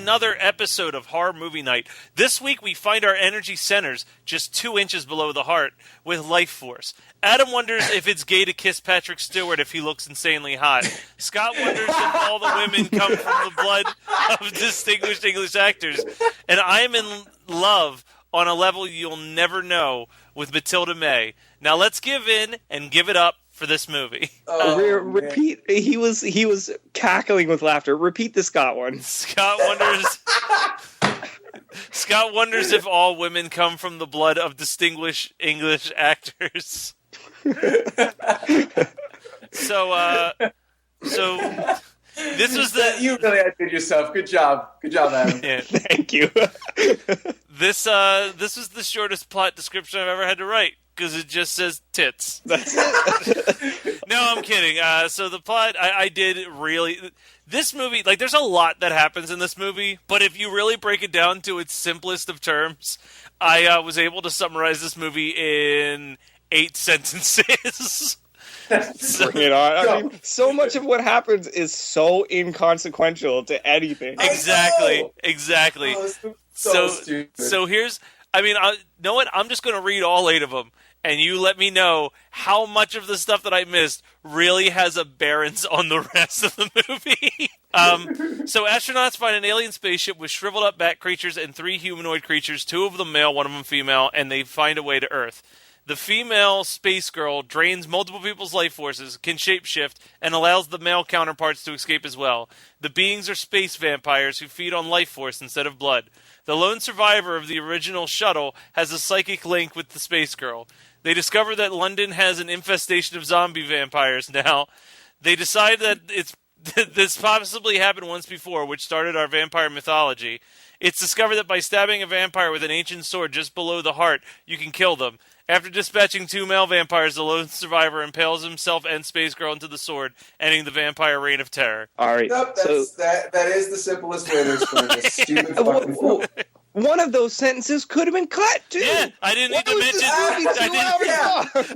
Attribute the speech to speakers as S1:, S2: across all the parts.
S1: another episode of Horror Movie Night. This week we find our energy centers just 2 inches below the heart with Lifeforce. Adam wonders if it's gay to kiss Patrick Stewart if he looks insanely hot. Scott wonders if all the women come from the blood of distinguished English actors. And I am in love on a level you'll never know with Matilda May. Now let's give in and give it up for this movie.
S2: Repeat. He was cackling with laughter. Repeat the Scott one.
S1: Scott wonders if all women come from the blood of distinguished English actors. So this was
S3: you really outdid yourself. Good job, Adam.
S1: Yeah.
S2: Thank you.
S1: This was the shortest plot description I've ever had to write because it just says tits.
S2: That's it.
S1: No, I'm kidding. So the plot, I did really. This movie, like, there's a lot that happens in this movie, but if you really break it down to its simplest of terms, I was able to summarize this movie in 8 sentences.
S2: Bring it on. I mean, so much of what happens is so inconsequential to anything.
S1: Exactly.
S3: Oh, so stupid.
S1: So here's, know what? I'm just going to read all 8 of them, and you let me know how much of the stuff that I missed really has a bearance on the rest of the movie. So astronauts find an alien spaceship with shriveled up bat creatures and 3 humanoid creatures, 2 of them male, 1 of them female, and they find a way to Earth. The female space girl drains multiple people's life forces, can shapeshift, and allows the male counterparts to escape as well. The beings are space vampires who feed on life force instead of blood. The lone survivor of the original shuttle has a psychic link with the space girl. They discover that London has an infestation of zombie vampires now. They decide that this possibly happened once before, which started our vampire mythology. It's discovered that by stabbing a vampire with an ancient sword just below the heart, you can kill them. After dispatching 2 male vampires, the lone survivor impales himself and Space Girl into the sword, ending the vampire reign of terror.
S2: All right.
S3: Nope, that is the simplest way to explain this stupid fucking film.
S2: One of those sentences could have been cut, too.
S1: Yeah, I didn't need to mention.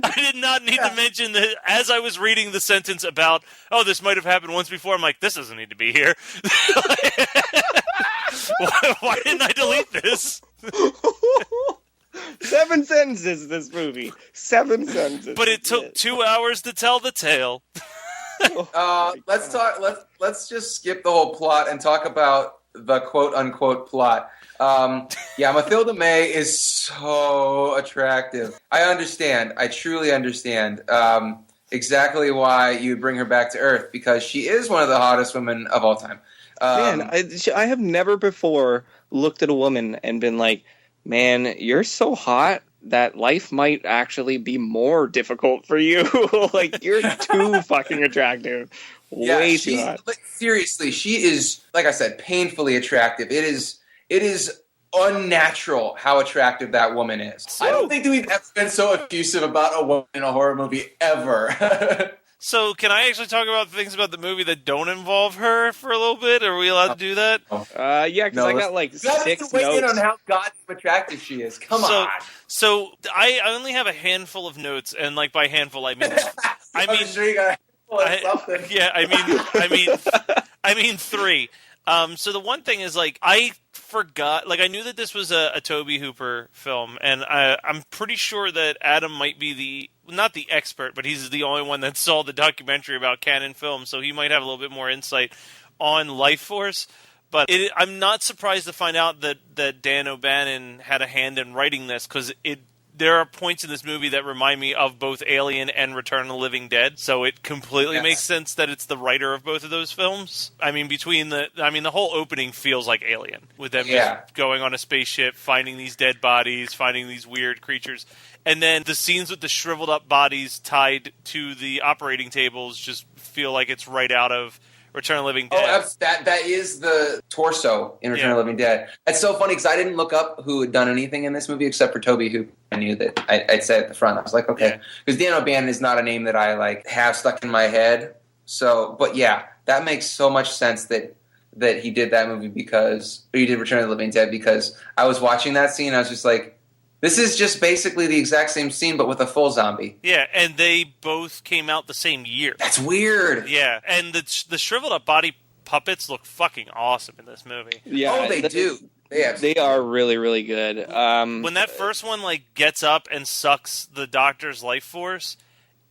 S1: I did not need to mention that as I was reading the sentence about, this might have happened once before. I'm like, this doesn't need to be here. Why didn't I delete this?
S2: 7 sentences, this movie. 7 sentences.
S1: But it took 2 hours to tell the tale.
S3: Let's just skip the whole plot and talk about the quote-unquote plot. Matilda May is so attractive. I understand. I truly understand exactly why you would bring her back to Earth, because she is one of the hottest women of all time.
S2: I have never before looked at a woman and been like, man, you're so hot that life might actually be more difficult for you. Like, you're too fucking attractive. Way too hot.
S3: Like, seriously, she is, like I said, painfully attractive. It is unnatural how attractive that woman is. I don't think that we've ever been so effusive about a woman in a horror movie ever.
S1: So, can I actually talk about things about the movie that don't involve her for a little bit? Are we allowed to do that?
S2: Yeah, because I got like 6 notes.
S3: Weigh in on how goddamn attractive she is. Come on.
S1: So, I only have a handful of notes, and like by handful, I mean,
S3: I'm sure you got something.
S1: Yeah, I mean 3. So the one thing is, like, I forgot, like, I knew that this was a Tobe Hooper film, and I'm pretty sure that Adam might be not the expert, but he's the only one that saw the documentary about canon films, so he might have a little bit more insight on Lifeforce. But I'm not surprised to find out that Dan O'Bannon had a hand in writing this, because there are points in this movie that remind me of both Alien and Return of the Living Dead, so it completely makes sense that it's the writer of both of those films. I mean, the whole opening feels like Alien, with them just going on a spaceship, finding these dead bodies, finding these weird creatures, and then the scenes with the shriveled up bodies tied to the operating tables just feel like it's right out of Return of the Living Dead.
S3: Oh, that is the torso in Return of the Living Dead. It's so funny because I didn't look up who had done anything in this movie except for Tobe Hooper. I knew that I'd say at the front. I was like, okay, because Dan O'Bannon is not a name that I like have stuck in my head. So, but yeah, that makes so much sense that he did that movie he did Return of the Living Dead, because I was watching that scene. I was just like, this is just basically the exact same scene, but with a full zombie.
S1: Yeah, and they both came out the same year.
S3: That's weird.
S1: Yeah, and the shriveled up body puppets look fucking awesome in this movie.
S2: Yeah,
S3: they do.
S2: They are really, really good.
S1: When that first one like gets up and sucks the doctor's life force,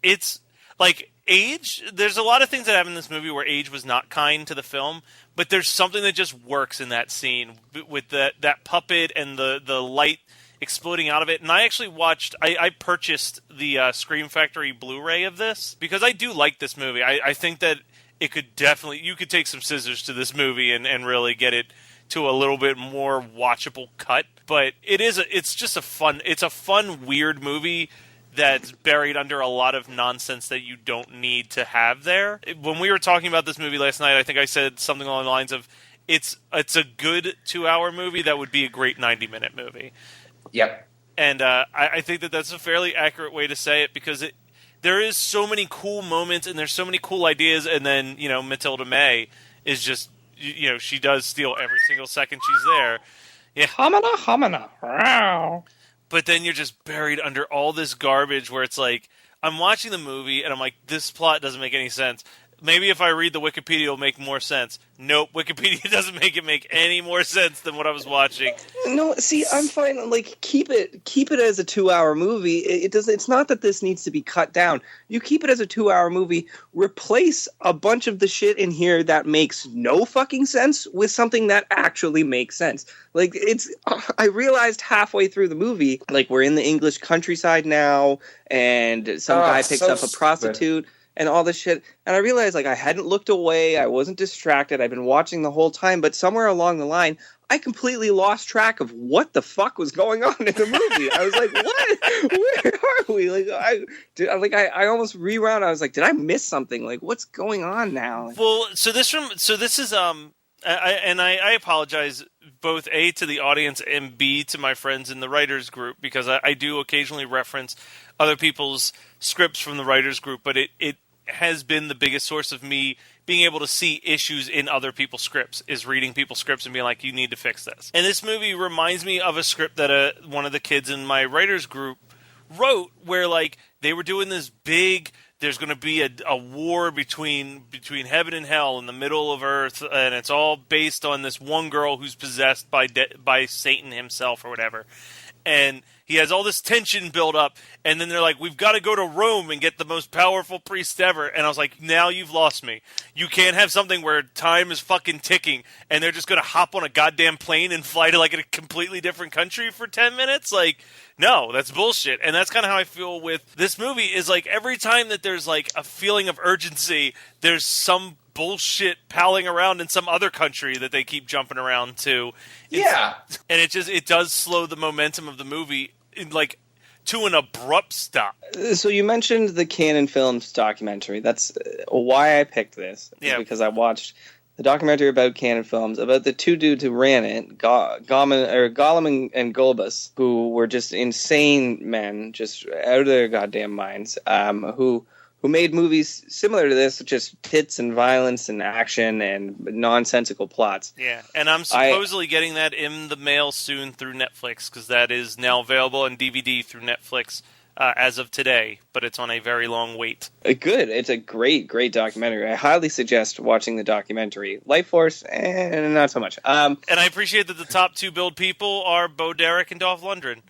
S1: it's like age. There's a lot of things that happen in this movie where age was not kind to the film, but there's something that just works in that scene with that puppet and the light exploding out of it. And I actually I purchased the Scream Factory Blu-ray of this because I do like this movie. I think that it could definitely, you could take some scissors to this movie and really get it to a little bit more watchable cut. But it's just a fun, weird movie that's buried under a lot of nonsense that you don't need to have there. When we were talking about this movie last night, I think I said something along the lines of, it's a good 2-hour movie that would be a great 90-minute movie.
S3: Yep.
S1: And I think that that's a fairly accurate way to say it, because there is so many cool moments and there's so many cool ideas, and then, Matilda May is just, she does steal every single second she's there. Yeah.
S2: Homina. Wow.
S1: But then you're just buried under all this garbage where it's like, I'm watching the movie and I'm like, this plot doesn't make any sense. Maybe if I read the Wikipedia, it'll make more sense. Nope, Wikipedia doesn't make any more sense than what I was watching.
S2: No, see, I'm fine. Like, keep it as a 2-hour movie. It's not that this needs to be cut down. You keep it as a 2-hour movie. Replace a bunch of the shit in here that makes no fucking sense with something that actually makes sense. Like, I realized halfway through the movie, like, we're in the English countryside now, and some guy picks up a prostitute. And all this shit. And I realized, like, I hadn't looked away. I wasn't distracted. I've been watching the whole time. But somewhere along the line, I completely lost track of what the fuck was going on in the movie. I was like, what? Where are we? Like, I almost rewound. I was like, did I miss something? Like, what's going on now?
S1: Well, so this is I apologize both A, to the audience, and B, to my friends in the writers group, because I do occasionally reference other people's scripts from the writers group, but it has been the biggest source of me being able to see issues in other people's scripts, is reading people's scripts and being like, you need to fix this. And this movie reminds me of a script that one of the kids in my writers group wrote, where like they were doing this big, there's going to be a war between heaven and hell in the middle of Earth, and it's all based on this one girl who's possessed by Satan himself or whatever. And he has all this tension built up, and then they're like, we've got to go to Rome and get the most powerful priest ever. And I was like, now you've lost me. You can't have something where time is fucking ticking, and they're just going to hop on a goddamn plane and fly to like a completely different country for 10 minutes? Like, no, that's bullshit. And that's kind of how I feel with this movie, is like every time that there's like a feeling of urgency, there's some bullshit palling around in some other country that they keep jumping around to. And it does slow the momentum of the movie to an abrupt stop.
S2: So you mentioned the Canon Films documentary. That's why I picked this.
S1: Yeah.
S2: Because I watched the documentary about Canon Films, about the two dudes who ran it, Gollum and Gulbus, who were just insane men, just out of their goddamn minds, who made movies similar to this, just tits and violence and action and nonsensical plots.
S1: Yeah, and I'm supposedly getting that in the mail soon through Netflix, because that is now available on DVD through Netflix as of today, but it's on a very long wait.
S2: Good. It's a great, great documentary. I highly suggest watching the documentary. Lifeforce, not so much.
S1: And I appreciate that the top two billed people are Bo Derek and Dolph Lundgren.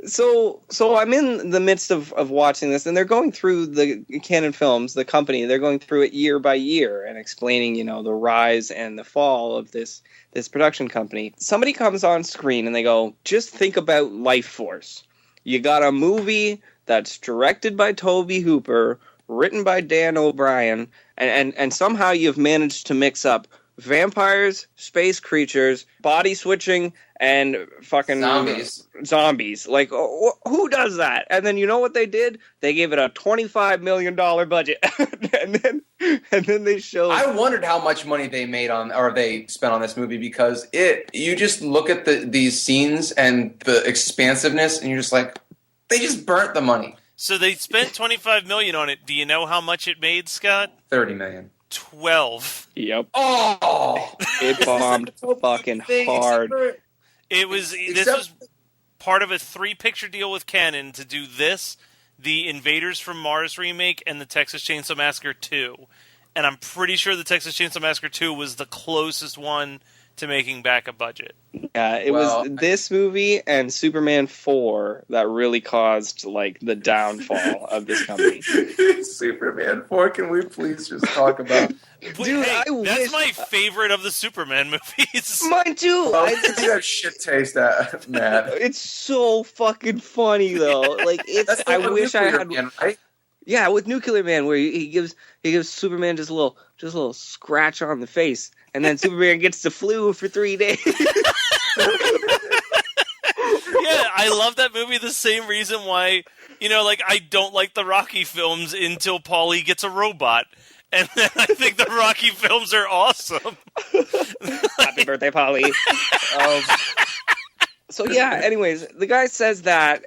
S2: So I'm in the midst of watching this, and they're going through the Canon Films, the company. They're going through it year by year and explaining, the rise and the fall of this production company. Somebody comes on screen and they go, just think about Lifeforce. You got a movie that's directed by Tobe Hooper, written by Dan O'Brien, and somehow you've managed to mix up vampires, space creatures, body switching, and fucking zombies. Like, who does that? And then you know what they did? They gave it a $25 million budget, and then they showed.
S3: I wondered how much money they spent on this movie, because you just look at these scenes and the expansiveness, and you're just like, they just burnt the money.
S1: So they spent $25 million on it. Do you know how much it made, Scott?
S3: $30 million.
S1: 12.
S2: Yep.
S3: Oh,
S2: it bombed fucking hard.
S1: This was part of a 3-picture deal with Canon to do this, the Invaders from Mars remake, and the Texas Chainsaw Massacre 2. and I'm pretty sure the Texas Chainsaw Massacre 2 was the closest one to making back a budget.
S2: Yeah, it was this movie and Superman 4 that really caused, like, the downfall of this company.
S3: Superman 4, can we please just talk about...
S2: Dude,
S1: hey, that's
S2: wish...
S1: my favorite of the Superman movies.
S2: Mine too!
S3: Oh, you have shit taste, Matt.
S2: It's so fucking funny, though. Like, it's... I wish I had...
S3: Man, right?
S2: Yeah, with Nuclear Man, where he gives Superman just a little scratch on the face, and then Superman gets the flu for 3 days.
S1: Yeah, I love that movie. The same reason why, like, I don't like the Rocky films until Paulie gets a robot, and then I think the Rocky films are awesome.
S2: Happy birthday, Paulie. So yeah, anyways, the guy says that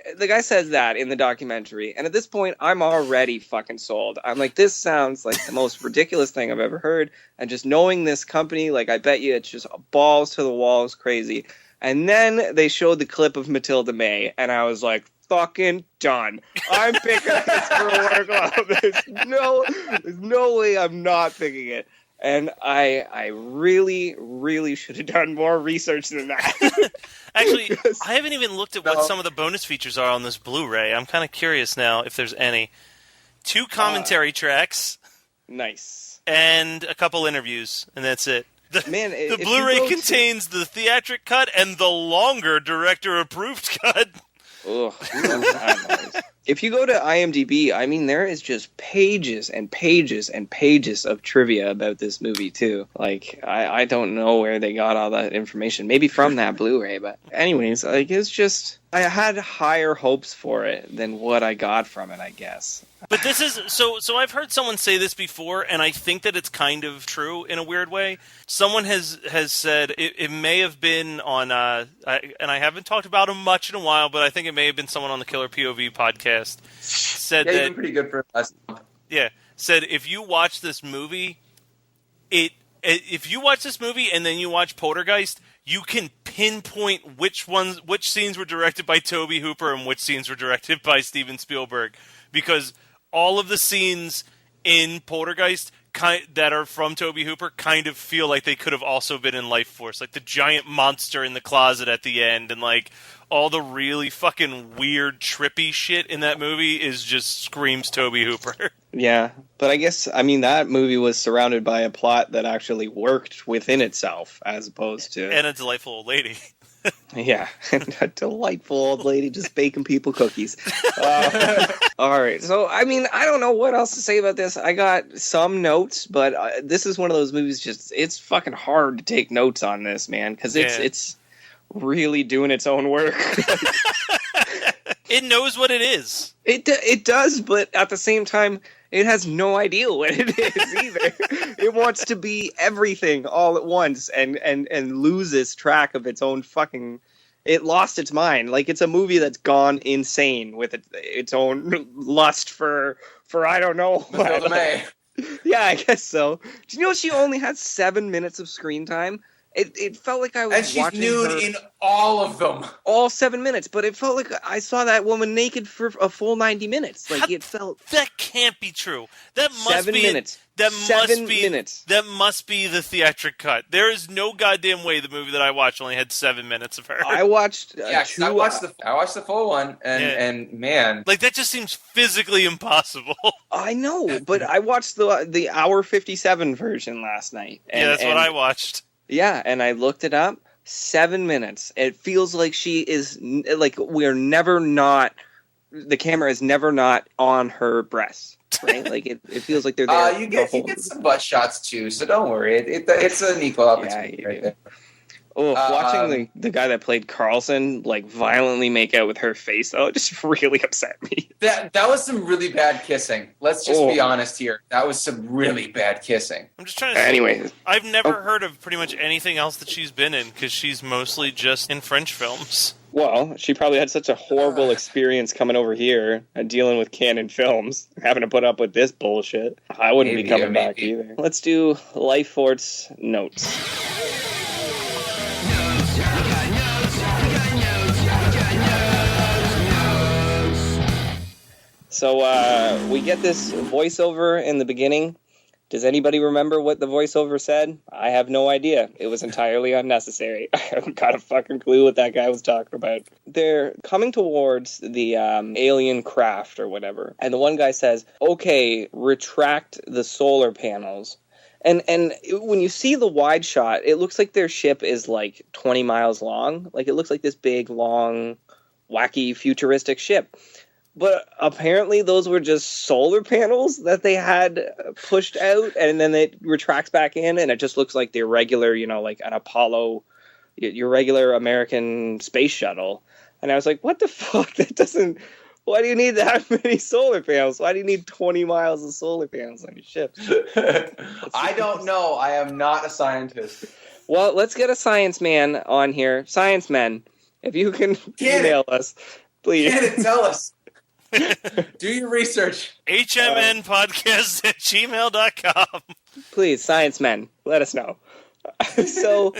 S2: in the documentary, and at this point, I'm already fucking sold. I'm like, this sounds like the most ridiculous thing I've ever heard, and just knowing this company, like, I bet you it's just balls to the walls crazy. And then they showed the clip of Matilda May, and I was like, fucking done. I'm picking this for a work club. There's no way I'm not picking it. And I really, really should have done more research than that.
S1: Actually, I haven't even looked at what some of the bonus features are on this Blu-ray. I'm kind of curious now if there's any. 2 commentary tracks.
S2: Nice.
S1: And a couple interviews, and that's it. The Blu-ray contains the theatric cut and the longer director-approved cut.
S2: Ugh. If you go to IMDb, I mean, there is just pages and pages and pages of trivia about this movie, too. Like, I don't know where they got all that information. Maybe from that Blu-ray, but anyways, like, it's just... I had higher hopes for it than what I got from it, I guess.
S1: But this is... So I've heard someone say this before, and I think that it's kind of true in a weird way. Someone has said... It may have been on... and I haven't talked about him much in a while, but I think it may have been someone on the Killer POV podcast. Said
S3: yeah,
S1: that...
S3: you've been pretty good for last month.
S1: Yeah. Said, if you watch this movie... If you watch this movie and then you watch Poltergeist... You can pinpoint which scenes were directed by Tobe Hooper and which scenes were directed by Steven Spielberg, because all of the scenes in Poltergeist that are from Tobe Hooper kind of feel like they could have also been in Lifeforce, like the giant monster in the closet at the end, and like all the really fucking weird, trippy shit in that movie is just screams Tobe Hooper.
S2: Yeah, but I guess, I mean, that movie was surrounded by a plot that actually worked within itself, as opposed to...
S1: And a delightful old lady.
S2: Yeah, and a delightful old lady just baking people cookies. All right, so, I mean, I don't know what else to say about this. I got some notes, but this is one of those movies it's fucking hard to take notes on this, man, because it's really doing its own work.
S1: It knows what it is.
S2: It does, but at the same time, it has no idea what it is either. It wants to be everything all at once and loses track of its own fucking... It lost its mind. Like, it's a movie that's gone insane with its own lust for I don't know what. Yeah, I guess so. Do you know she only had 7 minutes of screen time? It felt like I was watching her...
S3: And she's nude in all of them.
S2: All 7 minutes, but it felt like I saw that woman naked for a full 90 minutes. Like, it felt...
S1: That can't be true. That must
S2: 7
S1: be...
S2: minutes.
S1: That
S2: 7
S1: must be,
S2: minutes.
S1: That must be the theatric cut. There is no goddamn way the movie that I watched only had 7 minutes of her.
S2: I watched...
S3: I watched the full one, and man...
S1: Like, that just seems physically impossible.
S2: I know, but I watched the hour 57 version last night.
S1: And, that's what I watched.
S2: Yeah, and I looked it up. 7 minutes. It feels like she is... Like, we're never not... The camera is never not on her breasts. Right? Like, it feels like they're there.
S3: You get some butt shots, too, so don't worry. It's an equal opportunity right there.
S2: Oh, watching the guy that played Carlson, like, violently make out with her face, though, it just really upset me.
S3: That was some really bad kissing. Let's just be honest here. That was some really bad kissing.
S1: I'm just trying to say,
S2: anyway.
S1: I've never heard of pretty much anything else that she's been in, because she's mostly just in French films.
S2: Well, she probably had such a horrible experience coming over here and dealing with Canon Films, having to put up with this bullshit. I wouldn't be coming back either. Let's do Lifeforce notes. So we get this voiceover in the beginning Does anybody remember what the voiceover said? I have no idea. It was entirely unnecessary. I haven't got a fucking clue what that guy was talking about. They're coming towards the alien craft or whatever, and the one guy says, okay, retract the solar panels. And when you see the wide shot, it looks like their ship is like 20 miles long. Like, it looks like this big, long, wacky, futuristic ship. But apparently those were just solar panels that they had pushed out, and then it retracts back in, and it just looks like the regular, like an Apollo, your regular American space shuttle. And I was like, what the fuck? That doesn't... Why do you need that many solar panels? Why do you need 20 miles of solar panels on your ship?
S3: I don't know. I am not a scientist.
S2: Well, let's get a science man on here. Science men, if you can email us, please.
S3: Can't tell us. Do your research.
S1: hmnpodcast@gmail.com.
S2: Please, science men, let us know. So,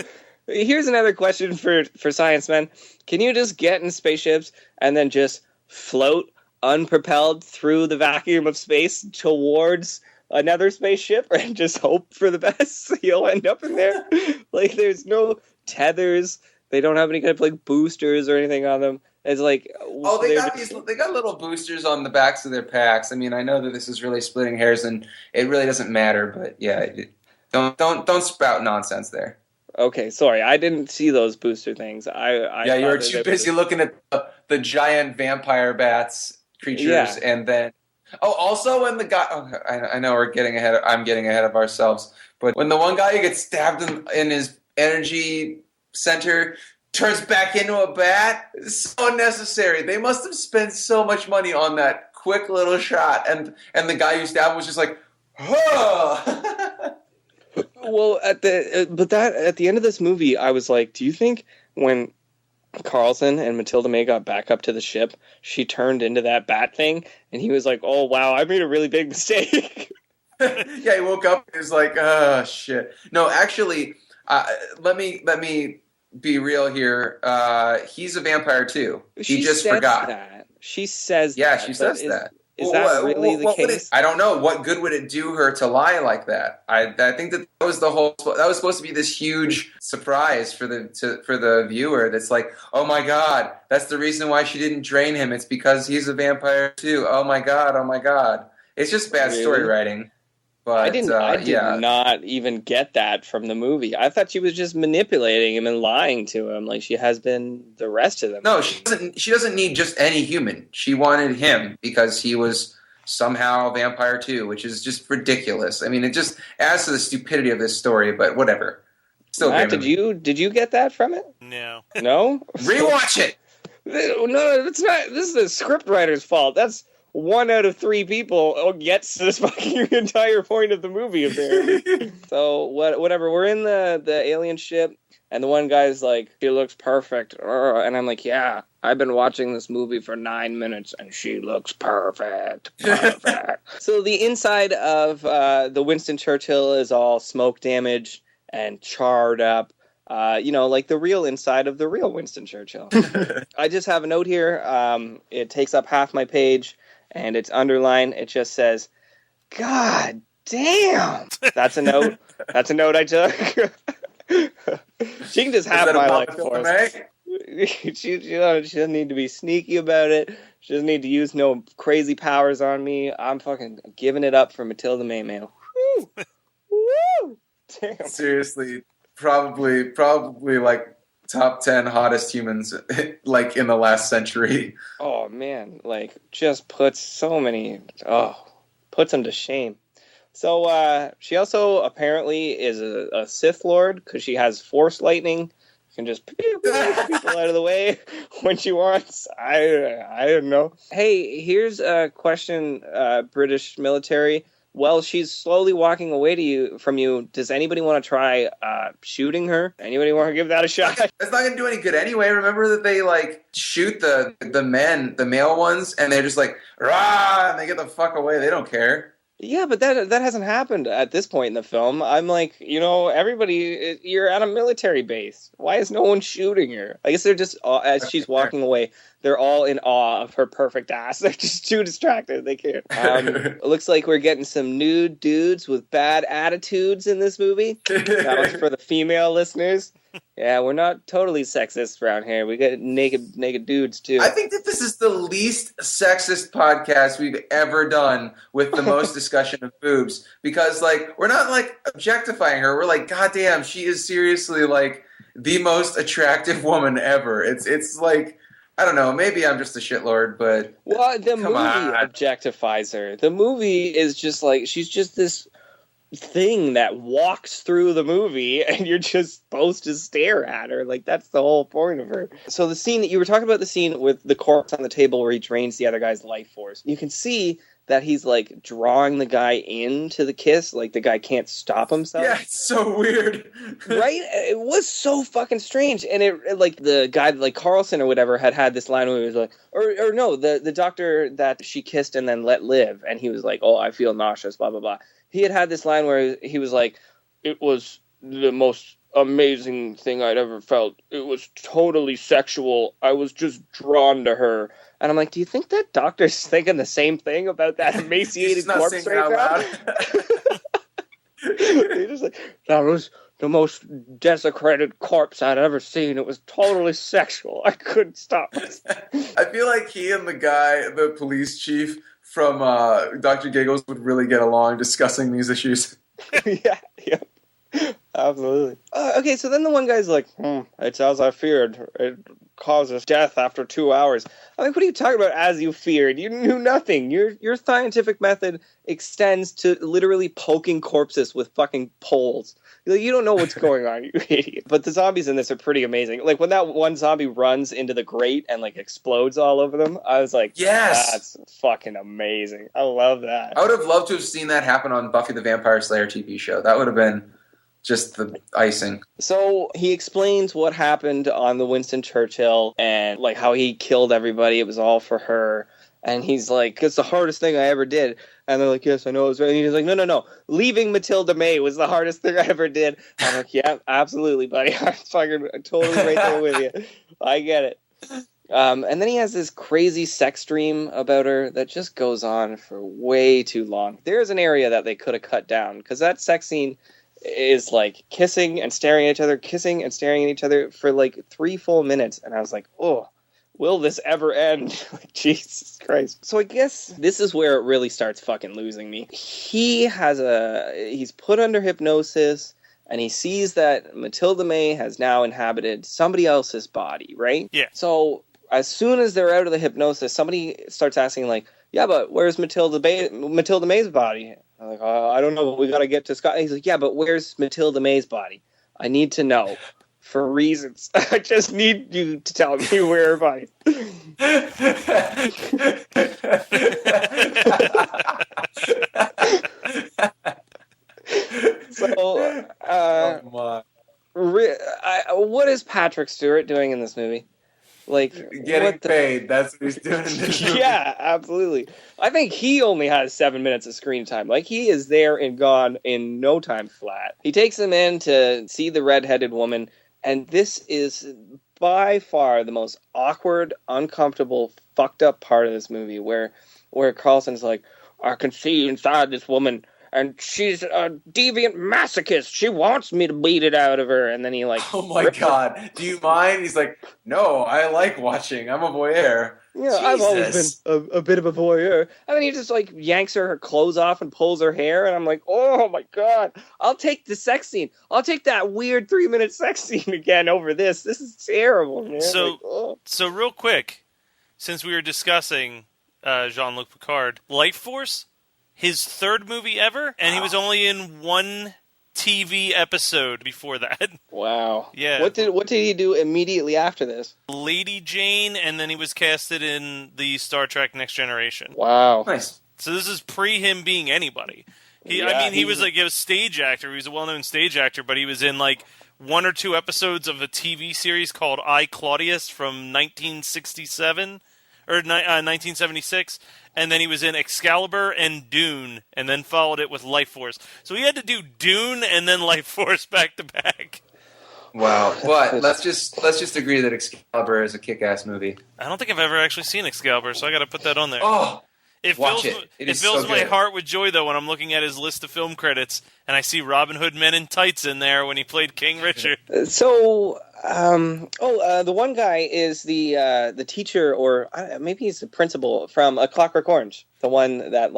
S2: here's another question for science men. Can you just get in spaceships and then just float unpropelled through the vacuum of space towards another spaceship and just hope for the best? You'll end up in there. Like, there's no tethers. They don't have any kind of like boosters or anything on them. It's like,
S3: they got little boosters on the backs of their packs. I mean, I know that this is really splitting hairs, and it really doesn't matter. But yeah, don't sprout nonsense there.
S2: Okay, sorry, I didn't see those booster things.
S3: You were too busy looking at the giant vampire bats creatures, and then also when the guy. I know we're getting ahead. I'm getting ahead of ourselves, but when the one guy who gets stabbed in his energy center turns back into a bat, it's so unnecessary. They must have spent so much money on that quick little shot, and the guy who stabbed was just like, huh.
S2: Well, at the end of this movie, I was like, do you think when Carlson and Matilda May got back up to the ship, she turned into that bat thing? And he was like, oh, wow, I made a really big mistake.
S3: Yeah, he woke up and was like, oh, shit. No, actually, let me be real here. He's a vampire, too. He just forgot.
S2: That. She says
S3: that. Yeah,
S2: she
S3: says that.
S2: Is that really the case?
S3: I don't know. What good would it do her to lie like that? I think that was that was supposed to be this huge surprise for the viewer. That's like, oh my god, that's the reason why she didn't drain him. It's because he's a vampire too. Oh my god. It's just bad story writing. But
S2: I did not even get that from the movie. I thought she was just manipulating him and lying to him, like she has been the rest of them.
S3: No, she doesn't need just any human. She wanted him because he was somehow a vampire too, which is just ridiculous. I mean, it just adds to the stupidity of this story. But whatever. Still,
S2: Matt, did you get that from it?
S1: No.
S2: No.
S3: Rewatch it.
S2: No, it's not. This is the scriptwriter's fault. That's 1 out of 3 people gets this fucking entire point of the movie, apparently. So, whatever. We're in the alien ship, and the one guy's like, she looks perfect. And I'm like, yeah, I've been watching this movie for 9 minutes, and she looks perfect. So, the inside of the Winston Churchill is all smoke damaged and charred up. Like the real inside of the real Winston Churchill. I just have a note here. It takes up half my page. And it's underlined. It just says, God damn. That's a note. That's a note I took. She can just have my Lifeforce. She doesn't need to be sneaky about it. She doesn't need to use no crazy powers on me. I'm fucking giving it up for Matilda May, man. Woo! Woo! Damn.
S3: Seriously, probably like top 10 hottest humans like in the last century.
S2: Oh man, like just puts them to shame. So she also apparently is a Sith Lord because she has Force lightning. She can just push people out of the way when she wants. I don't know. Hey, here's a question, British military. Well, she's slowly walking away from you. Does anybody want to try shooting her? Anybody want to give that a shot?
S3: It's not going to do any good anyway. Remember that they like shoot the male ones, and they're just like, rah, and they get the fuck away. They don't care.
S2: Yeah, but that hasn't happened at this point in the film. I'm like, everybody, you're at a military base. Why is no one shooting her? I guess they're just, as she's walking away, they're all in awe of her perfect ass. They're just too distracted. They can't. It looks like we're getting some nude dudes with bad attitudes in this movie. That was for the female listeners. Yeah, we're not totally sexist around here. We got naked dudes too.
S3: I think that this is the least sexist podcast we've ever done with the most discussion of boobs, because like we're not like objectifying her. We're like, God damn, she is seriously like the most attractive woman ever. It's like, I don't know, maybe I'm just a shitlord, but
S2: the movie objectifies her. The movie is just like, she's just this thing that walks through the movie and you're just supposed to stare at her. Like, that's the whole point of her. So the scene that you were talking about, the scene with the corpse on the table where he drains the other guy's life force, you can see that he's like drawing the guy into the kiss, like the guy can't stop himself.
S3: Yeah, it's so weird.
S2: Right? It was so fucking strange. And it like the guy like Carlson or whatever had this line where he was like, or no, the doctor that she kissed and then let live, and he was like, oh, I feel nauseous, blah blah blah. He had this line where he was like, it was the most amazing thing I'd ever felt. It was totally sexual. I was just drawn to her. And I'm like, do you think that doctor's thinking the same thing about that emaciated corpse right now? He's just like, that was the most desecrated corpse I'd ever seen. It was totally sexual. I couldn't stop myself.
S3: I feel like he and the police chief from Dr. Giggles would really get along discussing these issues.
S2: Yeah. Absolutely. Okay, so then the one guy's like, it's as I feared. It causes death after 2 hours. I'm like, what are you talking about, as you feared? You knew nothing. Your scientific method extends to literally poking corpses with fucking poles. You don't know what's going on, you idiot. But the zombies in this are pretty amazing. Like, when that one zombie runs into the grate and, like, explodes all over them, I was like,
S3: yes!
S2: That's fucking amazing. I love that.
S3: I would have loved to have seen that happen on Buffy the Vampire Slayer TV show. That would have been just the icing.
S2: So he explains what happened on the Winston Churchill and, like, how he killed everybody. It was all for her. And he's like, it's the hardest thing I ever did. And they're like, yes, I know it was right. And he's like, no. Leaving Matilda May was the hardest thing I ever did. I'm like, yeah, absolutely, buddy. I'm totally right there with you. I get it. And then he has this crazy sex dream about her that just goes on for way too long. There's an area that they could have cut down, because that sex scene is like kissing and staring at each other for like 3 full minutes. And I was like, oh, will this ever end? Like, Jesus Christ. So I guess this is where it really starts fucking losing me. He's put under hypnosis, and he sees that Matilda May has now inhabited somebody else's body, right?
S1: Yeah.
S2: So as soon as they're out of the hypnosis, somebody starts asking, like, yeah, but where's Matilda May's body? I'm like, I don't know, but we gotta get to Scott. And he's like, yeah, but where's Matilda May's body? I need to know. For reasons. I just need you to tell me where her body is. So, what is Patrick Stewart doing in this movie? Like,
S3: getting paid. That's what he's doing in this movie.
S2: Yeah, absolutely. I think he only has 7 minutes of screen time. Like, he is there and gone in no time flat. He takes them in to see the redheaded woman, and this is by far the most awkward, uncomfortable, fucked up part of this movie, where Carlson's like, I can see inside this woman, and she's a deviant masochist. She wants me to beat it out of her. And then he like,
S3: oh my God, do you mind? He's like, no, I like watching. I'm a voyeur.
S2: Yeah, Jesus. I've always been a bit of a voyeur. And then he just like yanks her clothes off and pulls her hair. And I'm like, oh my God, I'll take the sex scene. I'll take that weird 3-minute sex scene again over this. This is terrible, man.
S1: So real quick, since we were discussing Jean-Luc Picard, Lifeforce, his third movie ever, and he was only in one TV episode before that.
S2: Wow.
S1: Yeah.
S2: What did he do immediately after this?
S1: Lady Jane, and then he was casted in the Star Trek Next Generation.
S2: Wow.
S3: Nice.
S1: So this is pre him being anybody. He was like a stage actor. He was a well-known stage actor, but he was in like 1 or 2 episodes of a TV series called I, Claudius from 1967. 1976, and then he was in Excalibur and Dune, and then followed it with Lifeforce. So he had to do Dune and then Lifeforce back to back.
S3: Wow. But let's just agree that Excalibur is a kick-ass movie.
S1: I don't think I've ever actually seen Excalibur, so I got to put that on there.
S3: Oh,
S1: It
S3: watch
S1: fills,
S3: it. It
S1: it
S3: is
S1: fills
S3: so
S1: my
S3: good.
S1: heart with joy, though, when I'm looking at his list of film credits, and I see Robin Hood Men in Tights in there when he played King Richard.
S2: So, the one guy is the teacher, or maybe he's the principal from A Clockwork Orange. The one that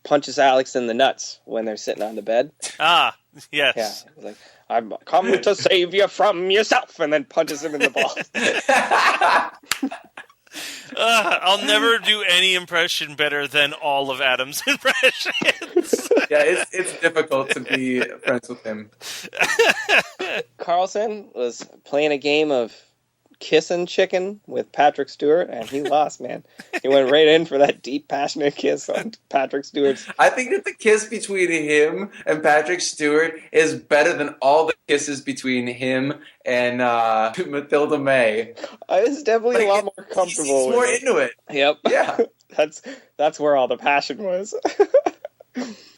S2: punches Alex in the nuts when they're sitting on the bed.
S1: Ah, yes.
S2: Yeah, he's like, I'm come to save you from yourself, and then punches him in the balls.
S1: I'll never do any impression better than all of Adam's impressions.
S3: Yeah, it's difficult to be friends with him.
S2: Carlson was playing a game of kissing chicken with Patrick Stewart, and he lost, man. He went right in for that deep, passionate kiss on Patrick Stewart's.
S3: I think that the kiss between him and Patrick Stewart is better than all the kisses between him and Matilda May.
S2: It's definitely a lot more comfortable.
S3: He's more
S2: with it.
S3: into it.
S2: Yep.
S3: Yeah.
S2: That's where all the passion was.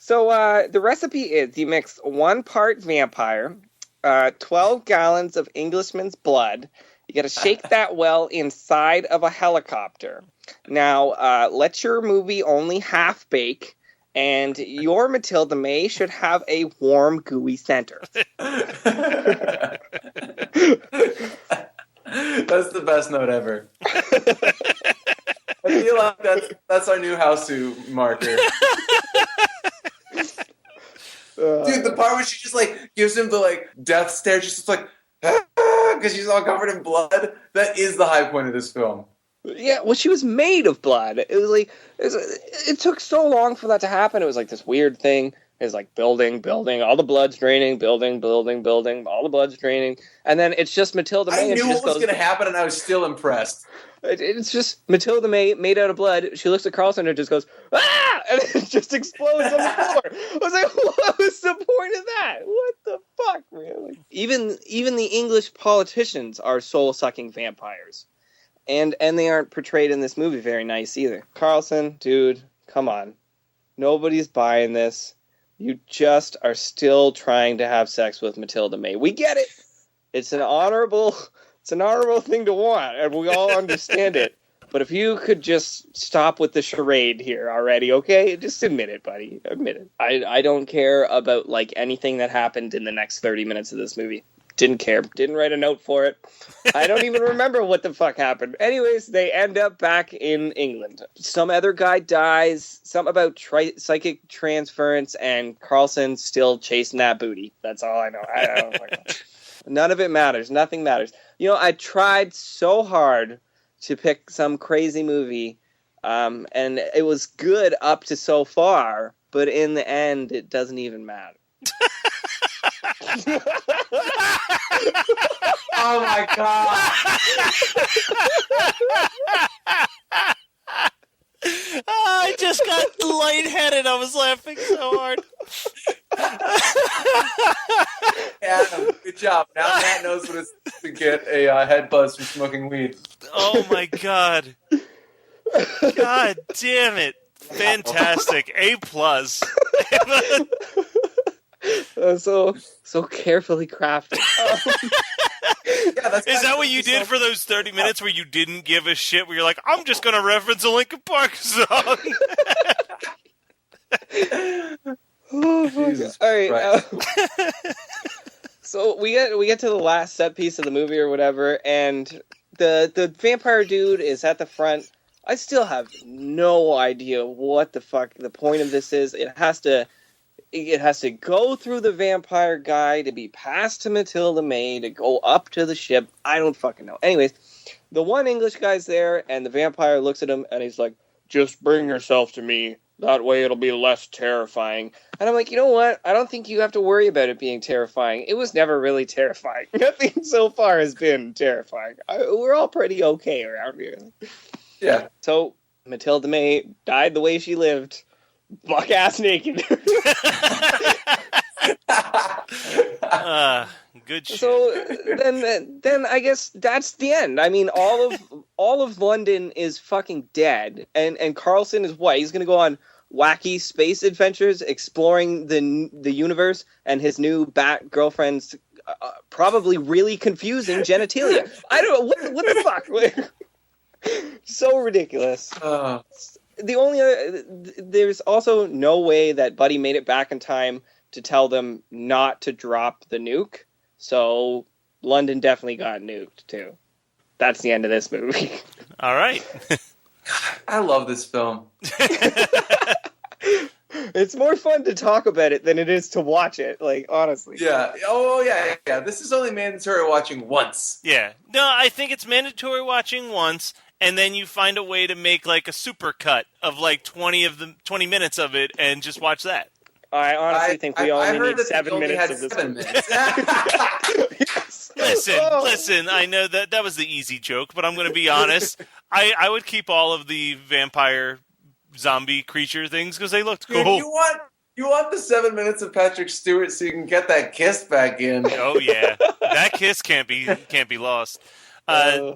S2: So the recipe is you mix 1 part vampire, 12 gallons of Englishman's blood. You got to shake that well inside of a helicopter. Now, let your movie only half bake, and your Matilda May should have a warm, gooey center.
S3: That's the best note ever. I feel like that's our new Hausu marker. Dude, the part where she just gives him the death stare, she's just because she's all covered in blood. That is the high point of this film.
S2: Yeah, well, she was made of blood. It was it took so long for that to happen. It was this weird thing. It was building, all the blood's draining, building, all the blood's draining, and then it's just Matilda May.
S3: I knew
S2: and
S3: what was going to happen, and I was still impressed.
S2: It's just Matilda May made out of blood. She looks at Carlson and just goes, "Ah!" and it just explodes on the floor. I was like, "What was the point of that? What the fuck, man?" Even the English politicians are soul-sucking vampires, and they aren't portrayed in this movie very nice either. Carlson, dude, come on, nobody's buying this. You just are still trying to have sex with Matilda May. We get it. It's an honorable thing to want, and we all understand it. But if you could just stop with the charade here already, okay? Just admit it, buddy. Admit it. I don't care about anything that happened in the next 30 minutes of this movie. Didn't care. Didn't write a note for it. I don't even remember what the fuck happened. Anyways, they end up back in England. Some other guy dies. Something about psychic transference, and Carlson's still chasing that booty. That's all I know. I don't know. None of it matters. Nothing matters. I tried so hard to pick some crazy movie, and it was good up to so far, but in the end, it doesn't even matter.
S3: Oh my god!
S1: I just got lightheaded. I was laughing so hard.
S3: Adam, good job. Now Matt knows what it's to get a head buzz from smoking weed.
S1: Oh my god! God damn it! Fantastic. A+.
S2: So carefully crafted.
S3: Yeah,
S1: Is that what you did for those 30 minutes where you didn't give a shit? Where you're like, I'm just going to reference a Linkin Park song.
S3: Jesus
S2: All right.
S3: Christ.
S2: So we get to the last set piece of the movie or whatever, and the vampire dude is at the front. I still have no idea what the fuck the point of this is. It has to go through the vampire guy to be passed to Matilda May to go up to the ship. I don't fucking know. Anyways, the one English guy's there, and the vampire looks at him, and he's like, "Just bring yourself to me. That way it'll be less terrifying." And I'm like, you know what? I don't think you have to worry about it being terrifying. It was never really terrifying. Nothing so far has been terrifying. We're all pretty okay around here.
S3: Yeah.
S2: So Matilda May died the way she lived. Buck-ass naked.
S1: Good shit.
S2: So then I guess that's the end. I mean, all all of London is fucking dead, and Carlson is what? He's going to go on wacky space adventures exploring the universe and his new bat girlfriend's probably really confusing genitalia. I don't know what the fuck. So ridiculous. The only other, there's also no way that Buddy made it back in time to tell them not to drop the nuke. So London definitely got nuked too. That's the end of this movie.
S1: All right.
S3: I love this film.
S2: It's more fun to talk about it than it is to watch it, like, honestly.
S3: Yeah. Oh, yeah. This is only mandatory watching once.
S1: Yeah. No, I think it's mandatory watching once, and then you find a way to make like a super cut of like 20 minutes of it and just watch that.
S2: I honestly think we only need 7 minutes of this.
S3: 7 minutes.
S2: Yes.
S1: Listen, I know that was the easy joke, but I'm going to be honest. I would keep all of the vampire zombie creature things because they looked cool.
S3: Dude, you want the 7 minutes of Patrick Stewart so you can get that kiss back in.
S1: Oh yeah, that kiss can't be lost.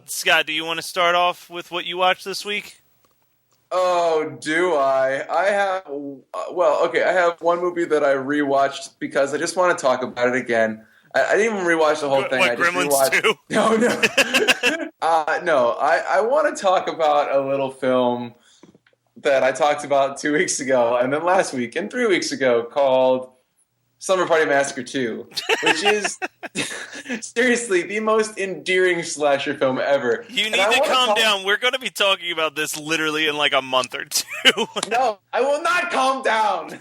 S1: Scott, do you want to start off with what you watched this week?
S3: Oh, do I? I have I have one movie that I rewatched because I just want to talk about it again. I didn't even rewatch the whole thing.
S1: What,
S3: I just
S1: Gremlins
S3: rewatched.
S1: 2?
S3: No. No. I want to talk about a little film that I talked about 2 weeks ago, and then last week, and 3 weeks ago, called Slumber Party Massacre 2, which is seriously the most endearing slasher film ever.
S1: You need to calm down. We're going to be talking about this literally in like a month or two.
S3: No, I will not calm down.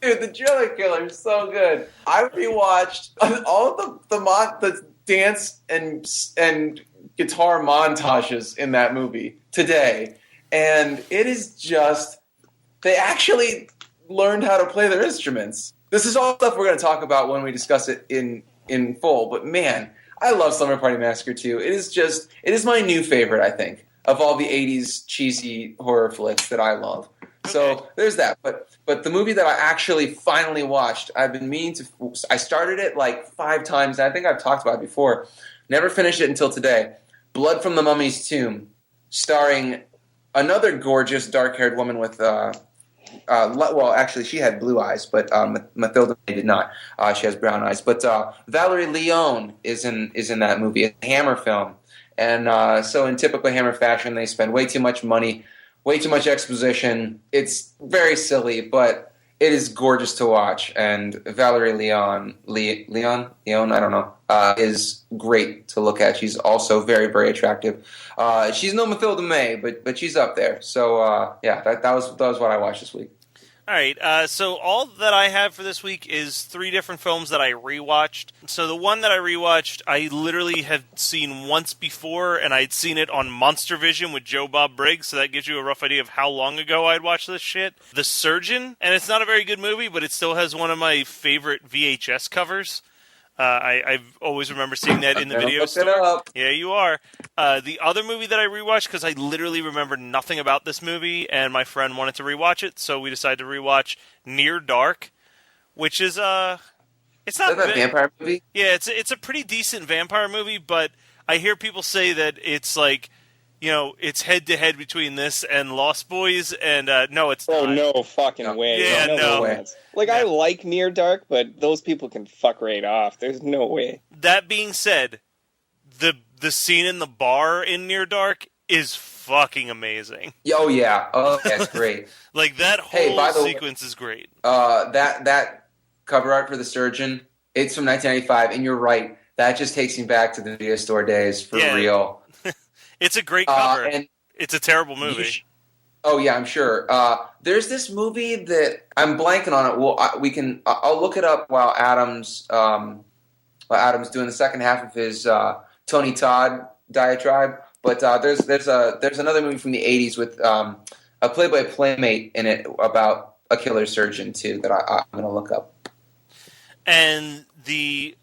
S3: Dude, the Driller Killer is so good. I rewatched all the dance and guitar montages in that movie today, and it is just they actually learned how to play their instruments. This is all stuff we're going to talk about when we discuss it in full. But man, I love Slumber Party Massacre 2. It is my new favorite, I think, of all the 80s cheesy horror flicks that I love. So there's that. But the movie that I actually finally watched, I've been meaning to. I started it like 5 times, and I think I've talked about it before. Never finished it until today. Blood from the Mummy's Tomb, starring another gorgeous dark-haired woman with. Well, actually, she had blue eyes, but Mathilda did not. She has brown eyes. But Valerie Leone is in that movie. It's a Hammer film, and so in typical Hammer fashion, they spend way too much money, way too much exposition. It's very silly, but it is gorgeous to watch. And Valerie Leone, I don't know, is great to look at. She's also very, very attractive. She's no Mathilda May, but she's up there. So yeah, that was what I watched this week.
S1: All right, so all that I have for this week is 3 different films that I rewatched. So the one that I rewatched, I literally had seen once before, and I'd seen it on Monster Vision with Joe Bob Briggs, so that gives you a rough idea of how long ago I'd watched this shit. The Surgeon, and it's not a very good movie, but it still has one of my favorite VHS covers. I always remember seeing that in the video store. Yeah, you are. The other movie that I rewatched, because I literally remember nothing about this movie, and my friend wanted to rewatch it, so we decided to rewatch Near Dark, which is it's not
S3: is that a vampire movie.
S1: Yeah, it's a pretty decent vampire movie, but I hear people say that it's like, you know, it's head to head between this and Lost Boys, and no, it's not.
S2: Oh, no fucking way.
S1: Yeah, no
S2: way. Like, I like Near Dark, but those people can fuck right off. There's no way.
S1: That being said, the scene in the bar in Near Dark is fucking amazing.
S3: Oh yeah, it's great.
S1: Like that whole sequence is great.
S3: That cover art for The Surgeon, it's from 1995, and you're right. That just takes me back to the video store days for real.
S1: It's a great cover, and it's a terrible movie.
S3: Oh yeah, I'm sure. There's this movie that I'm blanking on it. Well, I'll look it up while Adam's doing the second half of his Tony Todd diatribe. But there's another movie from the 80s with a play-by-playmate in it about a killer surgeon too that I'm gonna look up.
S1: And the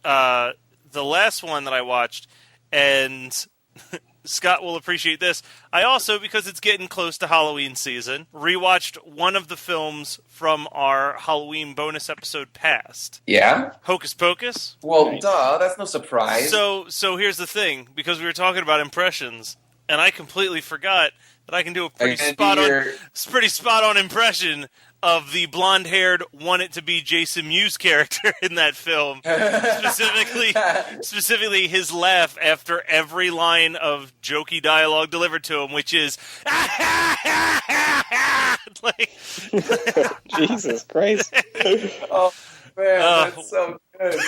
S1: last one that I watched, and Scott will appreciate this. I also, because it's getting close to Halloween season, rewatched one of the films from our Halloween bonus episode past.
S3: Yeah?
S1: Hocus Pocus.
S3: Well, duh, that's no surprise.
S1: So here's the thing, because we were talking about impressions, and I completely forgot that I can do a pretty spot on impression of the blonde-haired, want-it-to-be Jason Mewes character in that film. Specifically his laugh after every line of jokey dialogue delivered to him, which is, like,
S2: Jesus Christ.
S3: Oh, man, that's so good.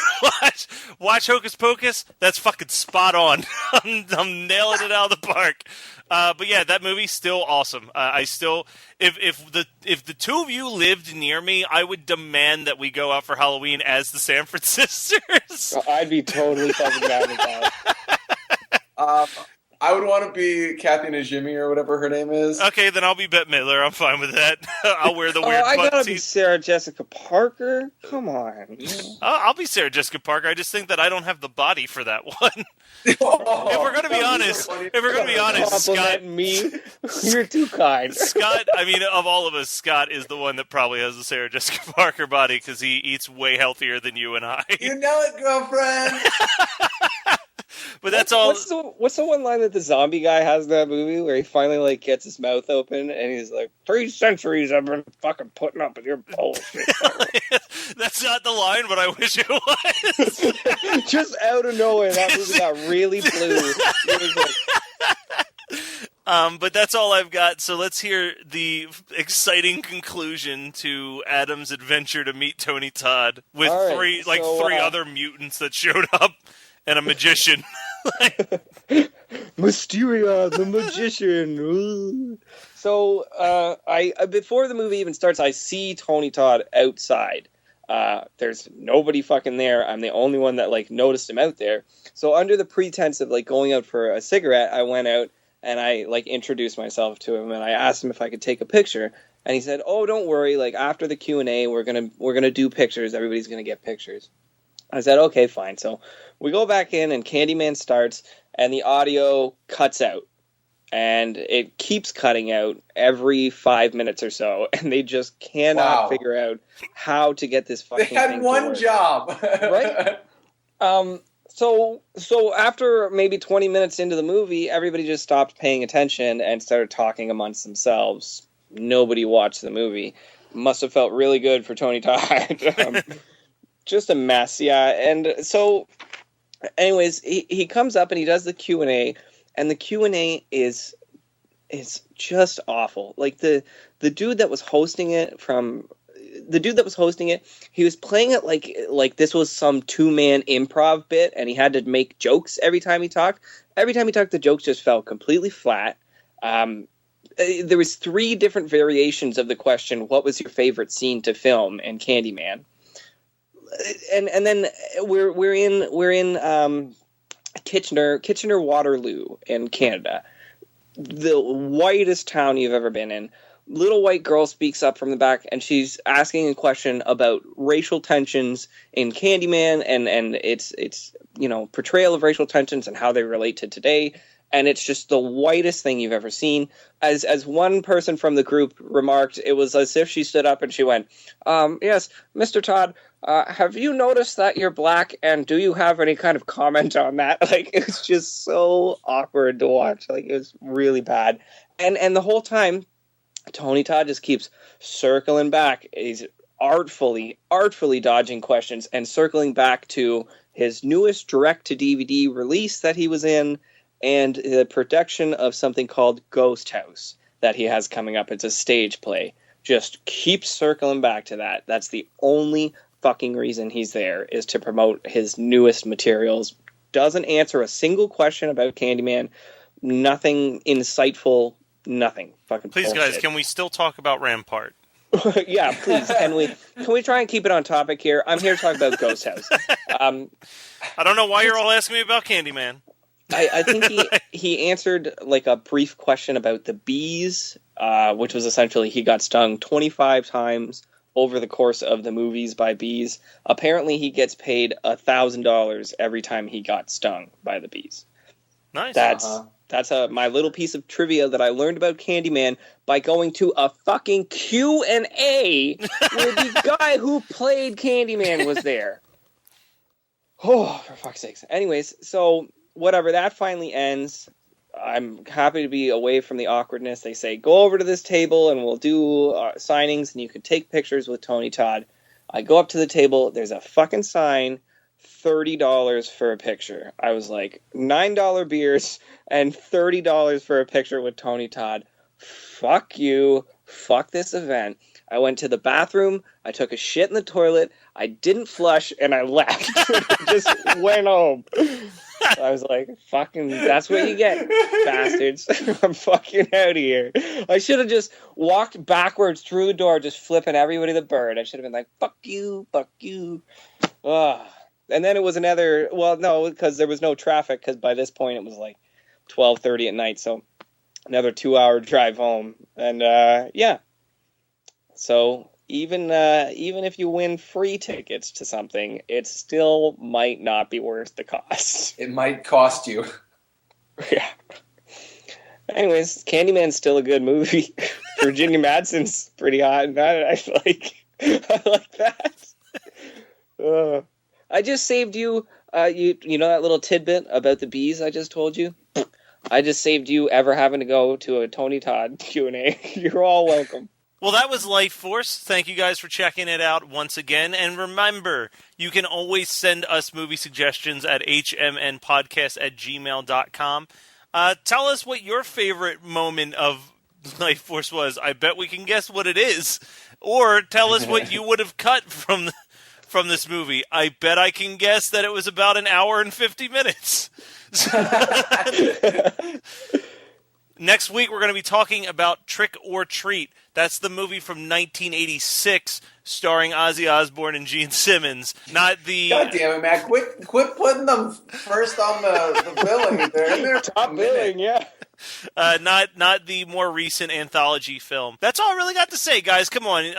S1: Watch Hocus Pocus. That's fucking spot on. I'm nailing it out of the park. But yeah, that movie's still awesome. I still, if the two of you lived near me, I would demand that we go out for Halloween as the Sanford sisters.
S2: I'd be totally fucking down with that.
S3: I would want to be Kathy Najimy or whatever her name is.
S1: Okay, then I'll be Bette Midler. I'm fine with that. I'll wear the weird
S2: I
S1: butt
S2: gotta be
S1: teeth.
S2: Sarah Jessica Parker? Come on.
S1: I'll be Sarah Jessica Parker. I just think that I don't have the body for that one. If we're going to be honest, Scott,
S2: me, you're too kind.
S1: Scott, I mean, of all of us, Scott is the one that probably has the Sarah Jessica Parker body because he eats way healthier than you and I.
S3: You know it, girlfriend.
S1: But that's all.
S2: What's the one line that the zombie guy has in that movie where he finally like gets his mouth open and he's like, 3 centuries I've been fucking putting up with your bullshit.
S1: That's not the line, but I wish it was.
S2: Just out of nowhere, that movie got really blue.
S1: But that's all I've got. So let's hear the exciting conclusion to Adam's adventure to meet Tony Todd with three other mutants that showed up. And a magician.
S2: Mysteria, the magician. Ooh. So, I before the movie even starts, I see Tony Todd outside. There's nobody fucking there. I'm the only one that like noticed him out there. So, under the pretense of like going out for a cigarette, I went out and I like introduced myself to him and I asked him if I could take a picture. And he said, "Oh, don't worry. Like after the Q&A, we're gonna do pictures. Everybody's gonna get pictures." I said, okay, fine. So we go back in and Candyman starts and the audio cuts out. And it keeps cutting out every 5 minutes or so. And they just cannot figure out how to get this fucking thing to work. They had one job. Right? So after maybe 20 minutes into the movie, everybody just stopped paying attention and started talking amongst themselves. Nobody watched the movie. Must have felt really good for Tony Todd. Just a mess, yeah. And so, anyways, he comes up and he does the Q&A, and the Q&A is just awful. Like the dude that was hosting it, he was playing it like this was some 2-man improv bit, and he had to make jokes every time he talked. Every time he talked, the jokes just fell completely flat. There was 3 different variations of the question, "What was your favorite scene to film?" in Candyman. And then we're in Kitchener Waterloo in Canada, the whitest town you've ever been in. Little white girl speaks up from the back and she's asking a question about racial tensions in Candyman and its portrayal of racial tensions and how they relate to today. And it's just the whitest thing you've ever seen. As one person from the group remarked, it was as if she stood up and she went, "Yes, Mr. Todd, have you noticed that you're black, and do you have any kind of comment on that?" Like, it was just so awkward to watch. Like, it was really bad. And the whole time, Tony Todd just keeps circling back. He's artfully dodging questions and circling back to his newest direct-to-DVD release that he was in, and the production of something called Ghost House that he has coming up. It's a stage play. Just keep circling back to that. That's the only fucking reason he's there, is to promote his newest materials. Doesn't answer a single question about Candyman. Nothing insightful. Nothing. Fucking
S1: Please,
S2: bullshit.
S1: guys, can we still talk about Rampart?
S2: Yeah, please. Can we try and keep it on topic here? I'm here to talk about Ghost House.
S1: I don't know why you're all asking me about Candyman.
S2: I think he answered like a brief question about the bees, which was essentially he got stung 25 times over the course of the movies by bees. Apparently he gets paid $1,000 every time he got stung by the bees.
S1: Nice.
S2: That's my little piece of trivia that I learned about Candyman by going to a fucking Q&A where the guy who played Candyman was there. Oh, for fuck's sakes. Anyways, so whatever, that finally ends. I'm happy to be away from the awkwardness. They say, go over to this table and we'll do signings and you can take pictures with Tony Todd. I go up to the table. There's a fucking sign, $30 for a picture. I was like, $9 beers and $30 for a picture with Tony Todd. Fuck you. Fuck this event. I went to the bathroom. I took a shit in the toilet. I didn't flush and I left. Just went home. I was like, fucking, that's what you get, bastards. I'm fucking out of here. I should have just walked backwards through the door, just flipping everybody the bird. I should have been like, fuck you, fuck you. Ugh. And then it was another, well, no, because there was no traffic, because by this point it was like 12:30 at night, so another 2-hour drive home. And, yeah. So even if you win free tickets to something, it still might not be worth the cost.
S3: It might cost you.
S2: Yeah. Anyways, Candyman's still a good movie. Virginia Madsen's pretty hot, and I like that. I just saved you. You know that little tidbit about the bees I just told you? I just saved you ever having to go to a Tony Todd Q&A. You're all welcome.
S1: Well, that was Lifeforce. Thank you guys for checking it out once again. And remember, you can always send us movie suggestions at hmnpodcast@gmail.com. Tell us what your favorite moment of Lifeforce was. I bet we can guess what it is. Or tell us what you would have cut from this movie. I bet I can guess that it was about an hour and 50 minutes. Next week, we're going to be talking about Trick or Treat. That's the movie from 1986, starring Ozzy Osbourne and Gene Simmons. Not the...
S3: God damn it, Matt. Quit putting them first on the billing. They're in there
S2: top billing, yeah.
S1: Not the more recent anthology film. That's all I really got to say, guys. Come on.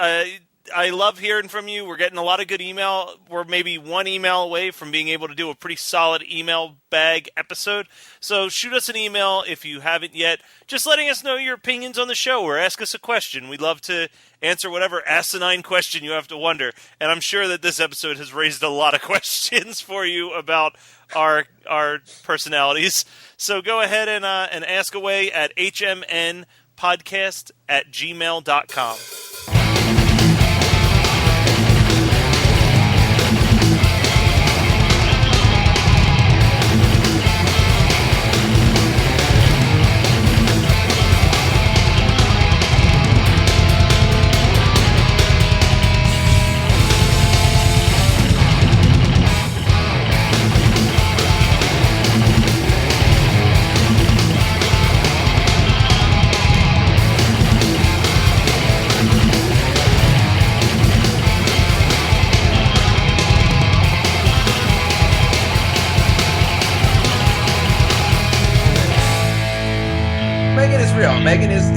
S1: I love hearing from you. We're getting a lot of good email. We're maybe one email away from being able to do a pretty solid email bag episode. So shoot us an email if you haven't yet, just letting us know your opinions on the show or ask us a question. We'd love to answer whatever asinine question you have to wonder. And I'm sure that this episode has raised a lot of questions for you about our personalities. So go ahead and ask away at hmnpodcast@gmail.com.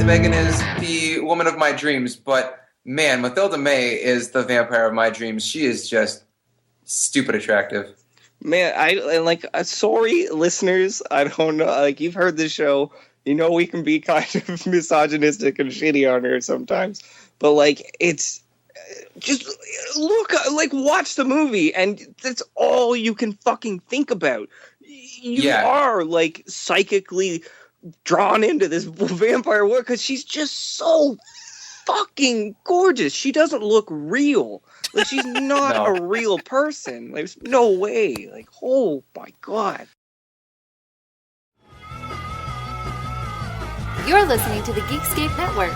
S3: Megan is the woman of my dreams, but man, Mathilda May is the vampire of my dreams. She is just stupid attractive.
S2: Man, sorry, listeners. I don't know. Like, you've heard this show. You know we can be kind of misogynistic and shitty on her sometimes. But, like, it's... Just look, like, watch the movie, and that's all you can fucking think about. You are, like, psychically drawn into this vampire world because she's just so fucking gorgeous. She doesn't look real. Like, she's not a real person. There's no way. Like, oh my God.
S4: You're listening to the Geekscape Network.